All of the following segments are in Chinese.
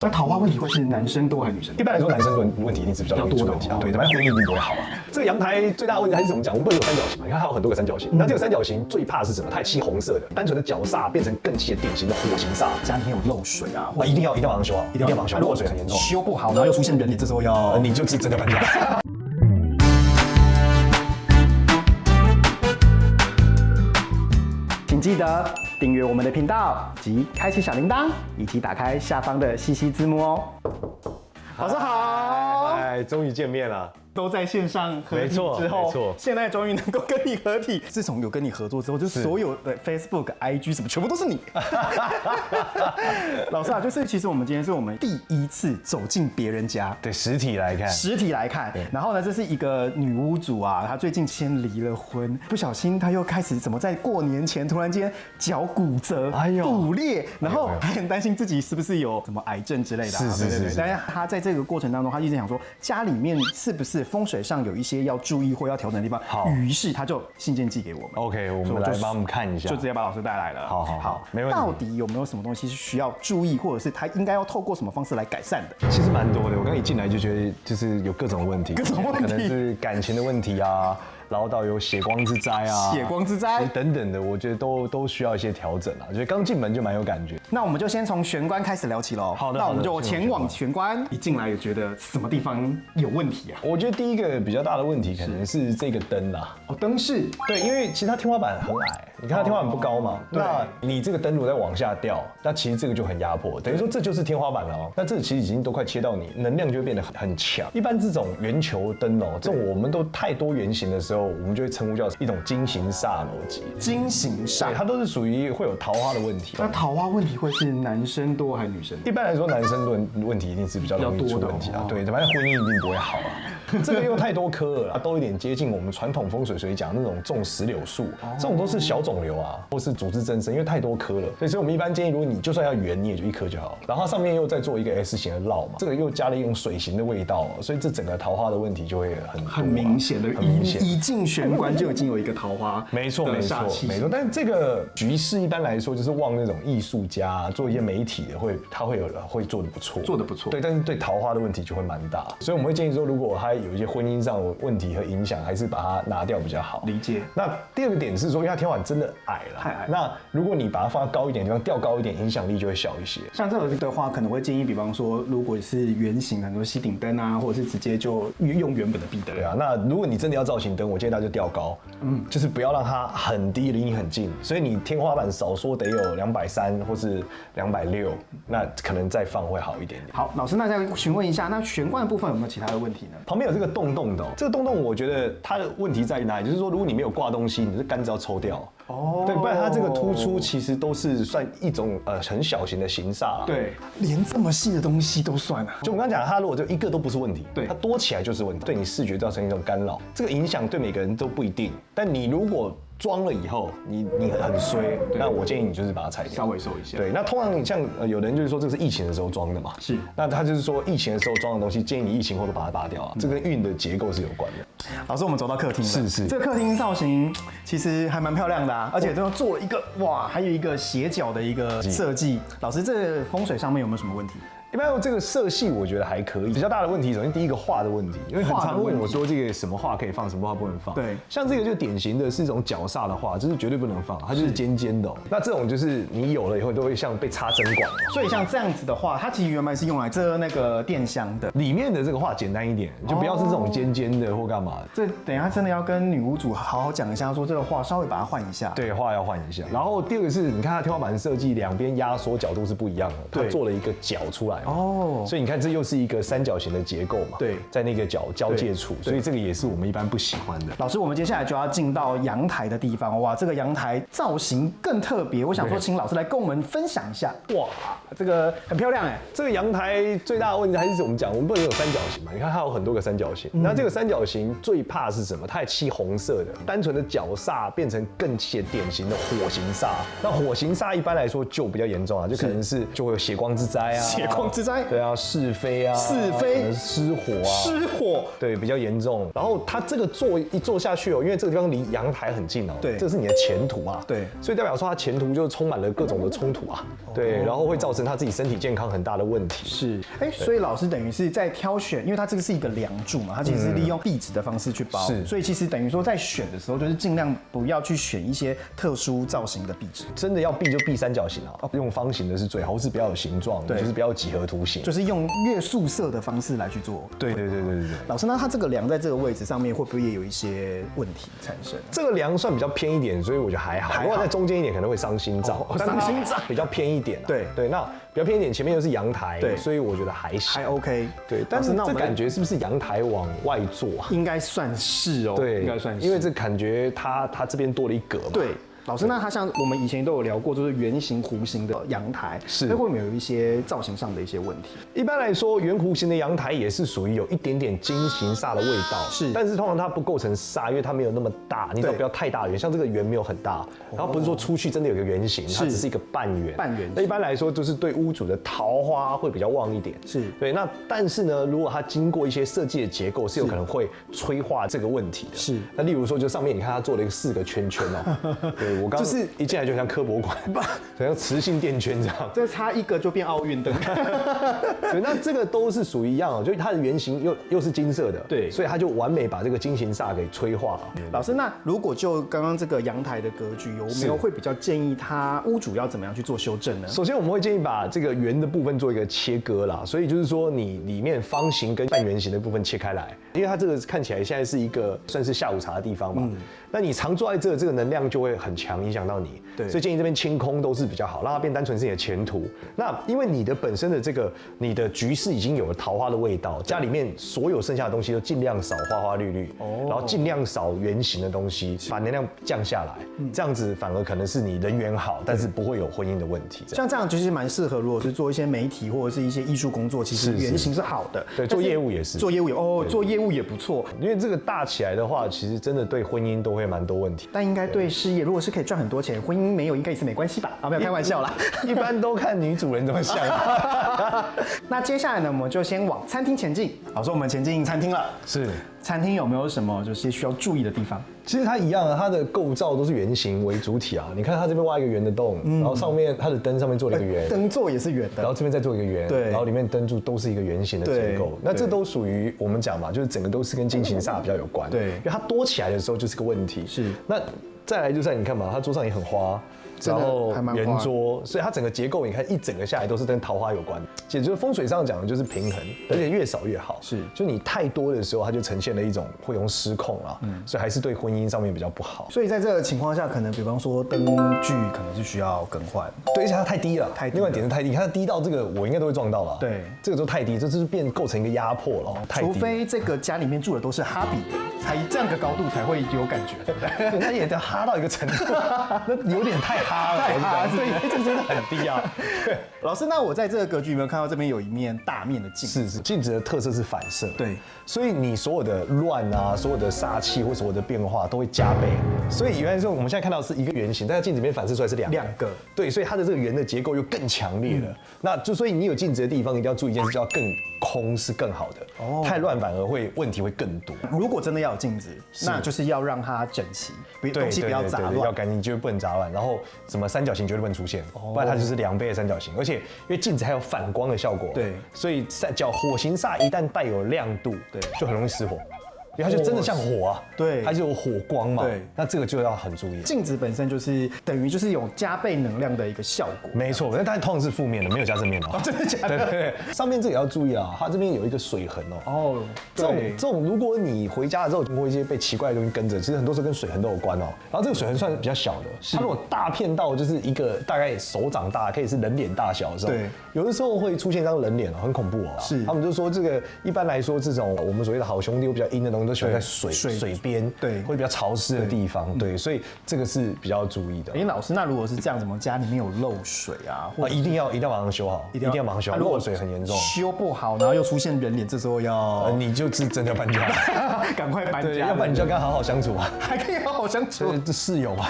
那桃花问题会是男生多还是女生？一般来说，男生问题一定是比较容易出问题啊。对，反正婚姻一定不会好啊。这个阳台最大的问题还是怎么讲？我们不能有三角形嘛？你看它有很多个三角形，那这个三角形最怕是什么？它还漆红色的，单纯的角煞变成更漆的典型的火形煞。家里面有漏水啊，一定要马上修啊，一定要马上修，漏水很严重，修不好，然后又出现人脸，这时候要你就是真的搬家。请记得订阅我们的频道及开启小铃铛，以及打开下方的细细字幕哦。老师好，哎，终于见面了。都在线上合体之后，没错，现在终于能够跟你合体。自从有跟你合作之后，就是所有的 Facebook、IG 什么，全部都是你。老师啊，就是其实我们今天是我们第一次走进别人家，对，实体来看，然后呢，这是一个女屋主啊，她最近先离了婚，不小心她又开始怎么在过年前突然间脚骨折、骨裂，然后还很担心自己是不是有什么癌症之类的。是。但是她在这个过程当中，她一直想说家里面是不是风水上有一些要注意或要调整的地方。好，于是她就信件寄给我们。OK， 我们来帮我们看一下，就直接把老师带来了。好，没问题。到底有没有什么东西是需要注意，或者是他应该要透过什么方式来改善的？其实蛮多的。我刚一进来就觉得，就是有各种问题，可能是感情的问题啊。然后到有血光之灾啊，血光之灾等等的，我觉得都需要一些调整啊。觉得刚进门就蛮有感觉。那我们就先从玄关开始聊起喽。好的，那我们就前往玄关。一进来有觉得什么地方有问题啊？我觉得第一个比较大的问题可能是这个灯啦。灯饰。对，因为其实它天花板很矮，你看它天花板不高嘛，那你这个灯如果再往下掉，那其实这个就很压迫，等于说这就是天花板了哦。那这其实已经都快切到你，能量就会变得很强。一般这种圆球灯哦，这种我们都太多圆形的时候，我们就会称呼叫一种金形煞逻辑。金形煞，它都是属于会有桃花的问题。那桃花问题会是男生多还是女生？一般来说，男生问题一定是比较容易出问题啊。对，反正婚姻一定不会好啊。这个又太多颗了，都有点接近我们传统风水所讲那种种石榴树，这种都是小肿瘤啊，或是组织增生，因为太多颗了。所以我们一般建议，如果你就算要圆，你也就一颗就好。然后它上面又再做一个 S 型的烙嘛，这个又加了一种水型的味道，所以这整个桃花的问题就会很明显的，一进玄关就已经有一个桃花，没错。但是这个局势一般来说就是旺那种艺术家，做一些媒体的会做得不错，对，但是对桃花的问题就会蛮大，所以我们会建议说，如果他有一些婚姻上的问题和影响，还是把它拿掉比较好。理解。那第二个点是说，因为它天花板真的矮了，太矮。那如果你把它放在高一点的地方，调高一点，影响力就会小一些。像这个的话，可能会建议，比方说，如果是圆形，很多吸顶灯啊，或者是直接就用原本的壁灯。对啊，那如果你真的要造型灯，我建议大家就调高，就是不要让它很低，离你很近。所以你天花板少说得有230或是260，那可能再放会好一点点。好，老师，那再询问一下，那玄关的部分有没有其他的问题呢？旁边有这个洞洞的，这个洞洞我觉得它的问题在于哪里？就是说，如果你没有挂东西，你这杆子要抽掉。对，不然它这个突出其实都是算一种很小型的形煞啦。对，连这么细的东西都算啊。就我刚刚讲，它如果就一个都不是问题，对，它多起来就是问题，对你视觉造成一种干扰。这个影响对每个人都不一定，但你如果装了以后，你很衰，那我建议你就是把它拆掉，稍微收一下。对，那通常像有人就是说这是疫情的时候装的嘛，是，那他就是说疫情的时候装的东西，建议你疫情后都把它拔掉啊，这跟运的结构是有关的。老师，我们走到客厅了，是，这个客厅造型其实还蛮漂亮的啊，而且都做了一个还有一个斜角的一个设计。老师，这风水上面有没有什么问题？一般这个色系我觉得还可以，比较大的问题，首先第一个画的问题，因为很常问我说这个什么画可以放，什么画不能放。对，像这个就典型的是一种角煞的画，这是绝对不能放，它就是尖尖的。那这种就是你有了以后都会像被插针管。所以像这样子的话，它其实原本是用来遮那个电箱的。里面的这个画简单一点，就不要是这种尖尖的或干嘛的。这等一下真的要跟女屋主好好讲一下，说这个画稍微把它换一下。对，画要换一下。然后第二个是你看它天花板设计两边压缩角度是不一样的，它做了一个角出来。所以你看，这又是一个三角形的结构嘛？对，在那个交界处，所以这个也是我们一般不喜欢的。老师，我们接下来就要进到阳台的地方，哇，这个阳台造型更特别，我想说，请老师来跟我们分享一下。哇，这个很漂亮哎。这个阳台最大的问题还是我们讲，我们不能有三角形嘛？你看它有很多个三角形，那这个三角形最怕是什么？它也漆红色的，单纯的角煞变成更典型的火形煞。那火形煞一般来说就比较严重啊，就可能是就会有血光之灾啊，血光王之灾，对啊，是非啊，是非可能失火啊，失火，对，比较严重。然后他这个一做下去哦，因为这个地方离阳台很近哦，对，这是你的前途啊，对，所以代表说他前途就充满了各种的冲突啊，对，然后会造成他自己身体健康很大的问题。是，所以老师等于是在挑选，因为它这个是一个梁柱嘛，它其实是利用壁纸的方式去包，是，所以其实等于说在选的时候，就是尽量不要去选一些特殊造型的壁纸，真的要壁就壁三角形啊，用方形的是最好，或是不要有形状，对，就是不要有几何图形，就是用越素色的方式来去做。对。老师，那它这个梁在这个位置上面会不会也有一些问题产生？这个梁算比较偏一点，所以我觉得还好。如果在中间一点，可能会伤心脏，伤心脏比较偏一点。对，那比较偏一点，前面又是阳台，对，所以我觉得还行，还 OK。对，但是这感觉是不是阳台往外做啊？应该算是哦，对，应该算是，因为这感觉它这边多了一格嘛。对。老师，那它像我们以前都有聊过，就是圆形、弧形的阳台，那会不会有一些造型上的一些问题？一般来说，圆弧形的阳台也是属于有一点点金型煞的味道，是，但是通常它不构成煞，因为它没有那么大，你只要不要太大圆，像这个圆没有很大，然后不是说出去真的有一个圆形，它只是一个半圆。那一般来说，就是对屋主的桃花会比较旺一点。是对，那但是呢，如果它经过一些设计的结构，是有可能会催化这个问题的。是，那例如说，就上面你看它做了一个4个圈圈哦，对我刚就是一进来就像科博馆，好像磁性电圈这样，这差一个就变奥运灯。对，那这个都是属于一样哦，就它的圆形又是金色的，对，所以它就完美把这个金型煞给催化。老师，那如果就刚刚这个阳台的格局，有没有会比较建议他屋主要怎么样去做修正呢？首先我们会建议把这个圆的部分做一个切割啦，所以就是说你里面方形跟半圆形的部分切开来，因为它这个看起来现在是一个算是下午茶的地方嘛，那你常坐在这个能量就会很强，影响到你。对，所以建议这边清空都是比较好，让它变单纯是你的前途。那因为你的本身的这个你的局势已经有了桃花的味道，家里面所有剩下的东西都尽量少花花绿绿，然后尽量少圆形的东西，把能量降下来，这样子反而可能是你人缘好，但是不会有婚姻的问题。像这样其实蛮适合，如果是做一些媒体或者是一些艺术工作，其实圆形是好的。对，做业务也是，做业务做业务也不错，因为这个大起来的话，其实真的对婚姻都会蛮多问题。但应该对事业，如果是可以赚很多钱，婚姻没有应该也是没关系吧？啊，没有开玩笑啦，一般都看女主人怎么想。那接下来呢，我们就先往餐厅前进。老师，我们前进餐厅了。是，餐厅有没有什么就是需要注意的地方？其实它一样啊，它的构造都是圆形为主体啊。你看它这边挖一个圆的洞，然后上面它的灯上面做了一个圆，灯座也是圆的，然后这边再做一个圆，对，然后里面灯柱都是一个圆形的结构。那这都属于我们讲嘛，就是整个都是跟金型煞比较有关。对，因为它多起来的时候就是个问题。是，那再来就是你看嘛，它桌上也很花。然后圆桌，所以它整个结构你看一整个下来都是跟桃花有关，也就是风水上讲的就是平衡，而且越少越好。是，就你太多的时候，它就呈现了一种会容易失控啊，所以还是对婚姻上面比较不好。所以在这个情况下，可能比方说灯具可能是需要更换，对，而且它太低了，太低，另外点是太低，它低到这个我应该都会撞到了。对，这个都太低，这就是构成一个压迫了。除非这个家里面住的都是哈比，才这样个高度才会有感觉，对不对？对，它也得哈到一个程度，那有点太哈了，太哈。对，这个真的很低啊。对，老师，那我在这个格局有没有看到这边有一面大面的镜子？是，镜子的特色是反射。对，所以你所有的乱啊，所有的煞气或所有的变化都会加倍。所以原来说我们现在看到是一个圆形，但在镜子里面反射出来是两个。对，所以它的这个圆的结构又更强烈了。那就所以你有镜子的地方一定要注意一件事，叫更空是更好的。哦，太乱反而问题会更多。如果真的要有镜子，那就是要让它整齐，东西不要杂乱，要干净，绝对不能杂乱。然后什么三角形绝对不能出现，不然它就是2倍的三角形。而且因为镜子还有反光的效果，对，所以火形煞一旦带有亮度，对，就很容易失火。因为它就真的像火啊，对，它就有火光嘛，对，那这个就要很注意。镜子本身就是等于就是有加倍能量的一个效果，没错，但它通常是负面的，没有加正面的。哦，真的假的？对，上面这个也要注意啊，它这边有一个水痕哦。哦，这种，如果你回家了之后经过一些被奇怪的东西跟着，其实很多时候跟水痕都有关哦。然后这个水痕算是比较小的，它如果大片到就是一个大概手掌大，可以是人脸大小的时候，对，有的时候会出现一张人脸哦，很恐怖哦。是，他们就说这个一般来说这种我们所谓的好兄弟或比较阴的东西。都喜欢在水边，对，或者比较潮湿的地方，对，所以这个是比较注意的。老师，那如果是这样，怎么家里面有漏水啊？一定要马上修好，一定要马上修好。漏水很严重，修不好，然后又出现人脸，这时候要你就是真的要搬家，赶快搬家，要不然你就要跟他好好相处啊，还可以好好相处，这室友嘛。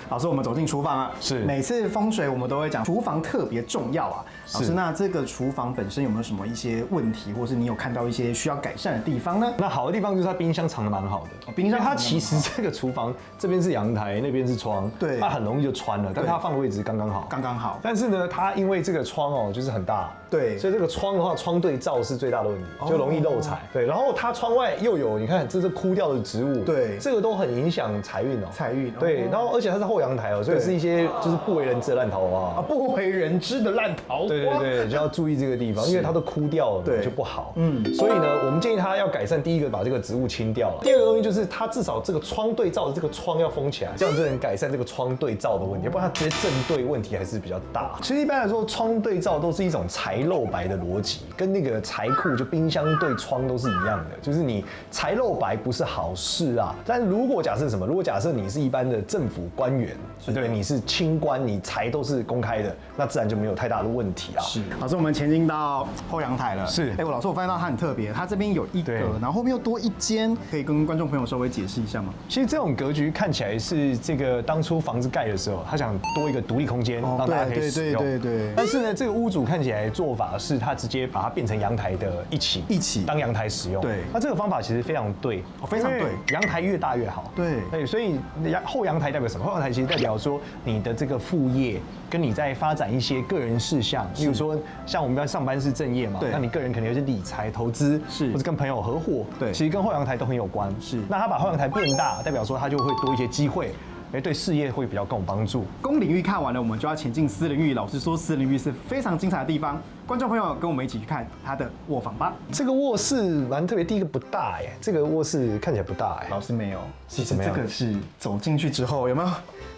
老师，我们走进厨房啊，是每次风水我们都会讲厨房特别重要啊。老师，那这个厨房本身有没有什么一些问题，或是你有看到一些需要改善的地方呢？那好的地方就是它冰箱藏得蛮好的，冰箱它其实这个厨房这边是阳台，那边是窗，对，它很容易就穿了，但它放的位置刚刚好，刚刚好。但是呢，它因为这个窗哦就是很大，对，所以这个窗的话，窗对照是最大的问题，就容易漏财。对，然后它窗外又有你看这是枯掉的植物，对，这个都很影响财运哦，财运。对，然后而且它是后阳台哦，所以是一些就是不为人知的烂桃花啊，不为人知的烂桃花。对对对，就要注意这个地方，因为它都枯掉了，对，就不好。所以呢，我们建议他要改善，第一个把这个植物清掉了，第二个东西就是它至少这个窗对照的这个窗要封起来，这样就能改善这个窗对照的问题，要不然它直接正对问题还是比较大。其实一般来说，窗对照都是一种财漏白的逻辑，跟那个财库就冰箱对窗都是一样的，就是你财漏白不是好事啊。但如果假设什么，如果假设你是一般的政府官员，对，你是清官，你财都是公开的，那自然就没有太大的问题啊。是，老师，我们前进到后阳台了。是，我老师，我发现到它很特别，它这边有一格，然后后面又多一间，可以跟观众朋友稍微解释一下吗？其实这种格局看起来是这个当初房子盖的时候，他想多一个独立空间，让大家可以使用。对。但是呢，这个屋主看起来做法是他直接把它变成阳台的一起当阳台使用。对，那这个方法其实非常对，非常对，阳台越大越好。对，所以后阳台代表什么？后阳台其实代表说你的这个副业跟你在发展一些个人事项，例如说像我们要上班是正业嘛，那你个人可能有些理财投资，或者跟朋友合伙，对，其实跟后阳台都很有关。是，那他把后阳台变大，代表说他就会多一些机会。对事业会比较更有帮助。公领域看完了，我们就要前进私领域。老实说，私领域是非常精彩的地方。观众朋友，跟我们一起去看他的卧房吧。这个卧室蛮特别，第一个不大哎，这个卧室看起来不大哎。老师没有，其实这个是走进去之后有没有？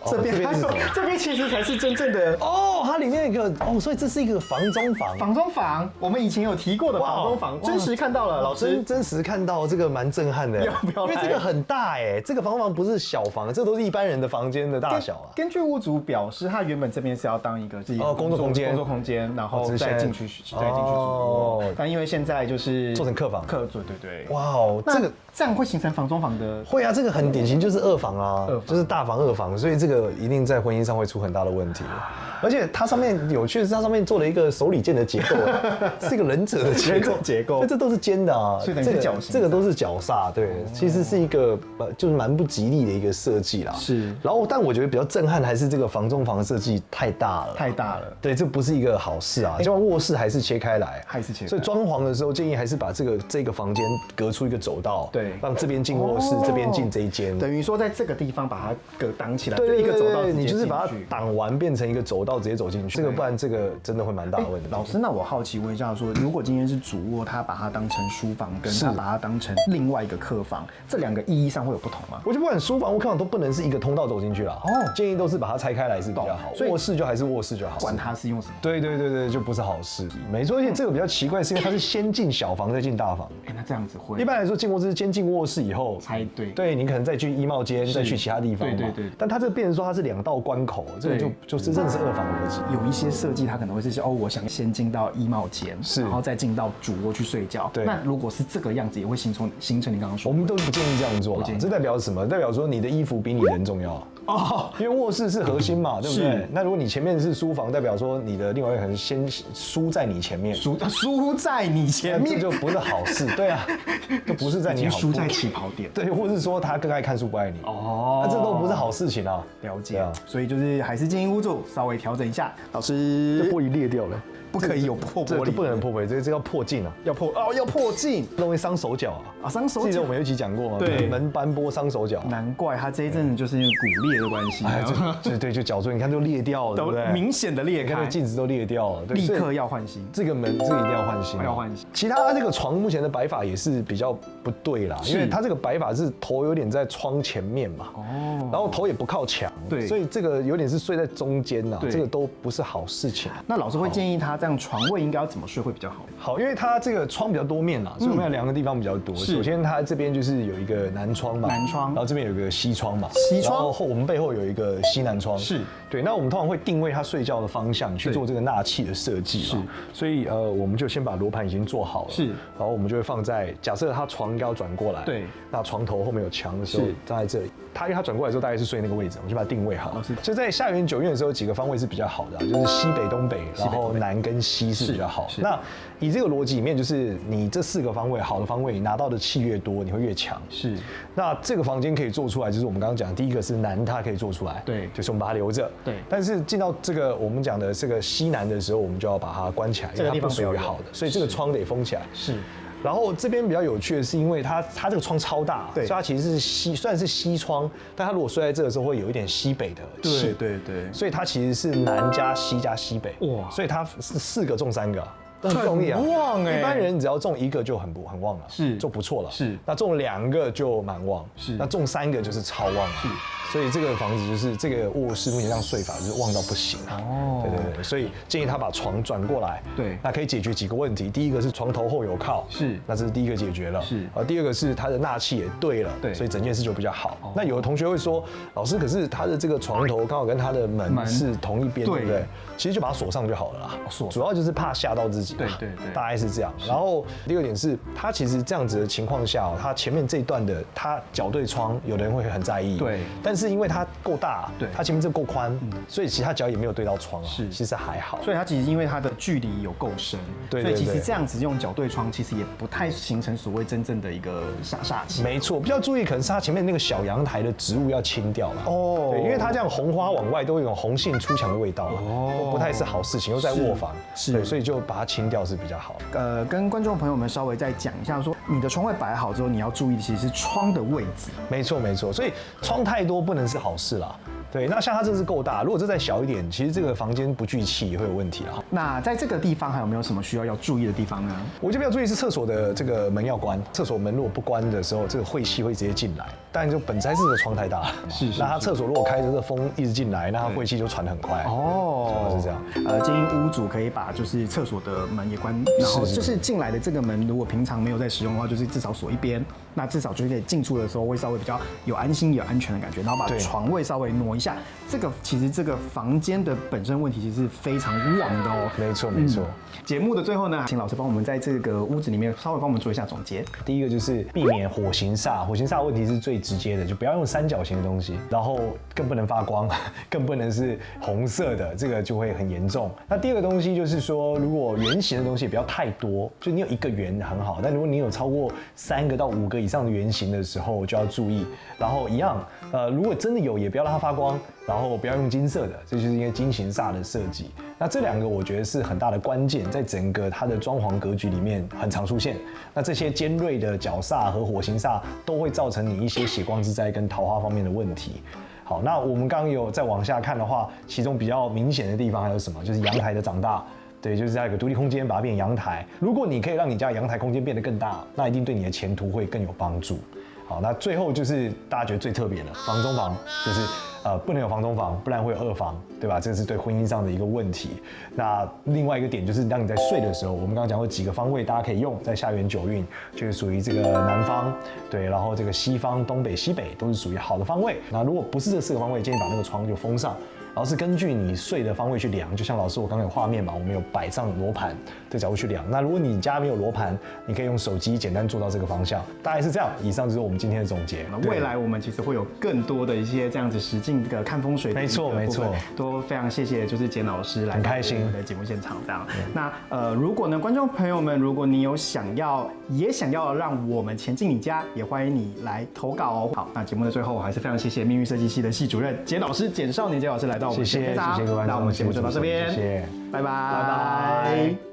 这边其实才是真正的哦，它里面有一个所以这是一个房中房。房中房，我们以前有提过的房中房，真实看到了，老师真实看到这个蛮震撼的，要不要？因为这个很大哎，这个房中房不是小房，这都是一般人的房间的大小啊。根据屋主表示，他原本这边是要当一个工作空间，然后再进去主卧，但因为现在就是做成客房，对。哇哦，这样会形成房中房的？会啊，这个很典型就是二房啊，就是大房二房，所以这个一定在婚姻上会出很大的问题。而且它上面有趣的是，它上面做了一个手里剑的结构，是一个忍者的结构，这都是尖的啊，所以等于角形，这个都是角煞，对，其实是一个就是蛮不吉利的一个设计啦。是，然后但我觉得比较震撼还是这个房中房的设计太大了，对，这不是一个好事啊。希望卧室还是切开来，所以装潢的时候建议还是把这个房间隔出一个走道，对，让这边进卧室，这边进这一间，等于说在这个地方把它隔挡起来，对，一个走道，你就是把它挡完变成一个走道。直接走进去，这个不然这个真的会蛮大的问题。老师，那我好奇问一下，说如果今天是主卧，他把它当成书房，跟他把它当成另外一个客房，这两个意义上会有不同吗？我就不管书房或客房都不能是一个通道走进去啦。建议都是把它拆开来是比较好。卧室就还是卧室就好，管它是用什么。对，就不是好事。没错，而且这个比较奇怪，是因为它是先进小房再进大房。那这样子会？一般来说，进卧室是先进卧室以后才对，你可能再去衣帽间，再去其他地方嘛。对。但它这个变成说它是2道关口，这个就是真的是二房逻辑。有一些设计它可能会是我想先进到衣帽间，然后再进到主卧去睡觉。对，那如果是这个样子，也会形成你刚刚说，我们都不建议这样做。这代表什么？代表说你的衣服比你人重要因为卧室是核心嘛，对不对？那如果你前面是书房，代表说你的另外一个可能先输在你前面，输在你前面，这就不是好事。对啊，就不是在你输在起跑点。对，或是说他更爱看书不爱你那这都不是好事情啊。了解所以就是还是建议屋主稍微调整一下。老师，这玻璃裂掉了。不可以有破玻璃，这不能破玻璃，这要破镜啊，要破镜，容易伤手脚伤手脚。记得我们有一集讲过吗？对，门斑驳伤手脚。难怪他这一阵子就是因为骨裂的关系，对，就脚椎，你看都裂掉了，对不对？明显的裂开，镜子都裂掉了，立刻要换新。这个门，这个一定要换新，要换新。其他这个床目前的摆法也是比较不对啦，因为它这个摆法是头有点在窗前面嘛，然后头也不靠墙，对，所以这个有点是睡在中间呐，这个都不是好事情。那老师会建议他这样床位应该要怎么睡会比较好？好，因为它这个窗比较多面啦，所以我们要量的地方比较多。首先它这边就是有一个南窗嘛，然后这边有一个西窗嘛，然后我们背后有一个西南窗，是对。那我们通常会定位他睡觉的方向去做这个纳气的设计嘛，所以我们就先把罗盘已经做好了，是，然后我们就会放在假设他床要转过来，对，那床头后面有墙的时候站在这里，因为他转过来的时候大概是睡那个位置，我们就把它定位好。所以在下元9院的时候，几个方位是比较好的，就是西北、东北，然后南跟西是比较好。那以这个逻辑里面，就是你这4个方位好的方位，你拿到的气越多，你会越强。是。那这个房间可以做出来，就是我们刚刚讲的第一个是南，它可以做出来，对，就是我们把它留着，对。但是进到这个我们讲的这个西南的时候，我们就要把它关起来，因为它不属于好的，所以这个窗得封起来。是。然后这边比较有趣的是，因为它这个窗超大，所以它其实是虽然是西窗，但它如果睡在这个时候会有一点西北的气，对，所以它其实是南加西加西北，哇，所以它是4个中3个。很不容易啊，旺哎！一般人只要中1个就很旺了，是就不错了。是，那中2个就蛮旺，是，那中3个就是超旺了。是，所以这个房子就是这个卧室目前这样睡法就是旺到不行啊。哦，对，所以建议他把床转过来，对，那可以解决几个问题。第一个是床头后有靠，是，那这是第一个解决了。是，第二个是他的纳气也对了，对，所以整件事就比较好。那有的同学会说，老师，可是他的这个床头刚好跟他的门是同一边，对不对？其实就把它锁上就好了啦。锁，主要就是怕吓到自己。对，大概是这样。然后第2点是，他其实这样子的情况下，他前面这一段的他脚对窗，有的人会很在意。对。但是因为他够大，对，他前面这够宽，所以其实他脚也没有对到窗，是，其实还好。所以他其实因为他的距离有够深，对，所以其实这样子用脚对窗，其实也不太形成所谓真正的一个煞气。没错，比较注意可能是他前面那个小阳台的植物要清掉了。哦。对，因为他这样红花往外都有一种红杏出墙的味道，哦，不太是好事情，又在卧房，是，所以就把它清掉是比较好。跟观众朋友们稍微再讲一下，说你的窗位摆好之后，你要注意的其实是窗的位置。没错，所以窗太多不能是好事啦。对，那像它这是够大，如果这再小一点，其实这个房间不聚气也会有问题啦。那在这个地方还有没有什么需要注意的地方呢？我就比较注意是厕所的这个门要关，厕所门如果不关的时候，这个晦气会直接进来。但就本身是这个窗太大了，是，那它厕所如果开着这个风一直进来，那它晦气就传得很快。哦，主要是这样。建议屋主可以把就是厕所的门也关，然后就是进来的这个门，如果平常没有在使用的话，就是至少锁一边，那至少就可以进出的时候会稍微比较有安心、有安全的感觉，然后把床位稍微挪一下。其实这个房间的本身问题其实是非常旺的哦。没错。节目的最后呢，请老师帮我们在这个屋子里面稍微帮我们做一下总结。第一个就是避免火形煞，火形煞问题是最直接的，就不要用三角形的东西，然后更不能发光，更不能是红色的，这个就会很严重。那第二个东西就是说，如果圆形的东西也不要太多，就你有一个圆很好，但如果你有超过3个到5个以上的圆形的时候，就要注意。然后一样，如果真的有，也不要让它发光，然后不要用金色的，这就是因为金形煞的设计。那这2个我觉得是很大的关键，在整个它的装潢格局里面很常出现。那这些尖锐的角煞和火形煞都会造成你一些血光之灾跟桃花方面的问题。好，那我们刚刚有再往下看的话，其中比较明显的地方还有什么？就是阳台的长大。对，就是在一个独立空间，把它变成阳台。如果你可以让你家阳台空间变得更大，那一定对你的前途会更有帮助。好，那最后就是大家觉得最特别的房中房，就是不能有房中房，不然会有2房，对吧？这是对婚姻上的一个问题。那另外一个点就是，当你在睡的时候，我们刚刚讲过几个方位，大家可以用，在下元9运就是属于这个南方，对，然后这个西方、东北、西北都是属于好的方位。那如果不是这4个方位，建议把那个窗就封上。然后是根据你睡的方位去量，就像老师我刚刚有画面嘛，我们有摆上罗盘的角度去量。那如果你家没有罗盘，你可以用手机简单做到这个方向，大概是这样。以上就是我们今天的总结。未来我们其实会有更多的一些这样子实境的看风水的，没错，都非常谢谢就是简老师来很开心我们的节目现场这样。那如果呢观众朋友们，如果你有想要让我们前进你家，也欢迎你来投稿哦。好，那节目的最后，我还是非常谢谢命运设计系的系主任简老师简少年简老师来到我们的现场。谢谢各位观众，那我们节目就到这边，谢谢，拜拜。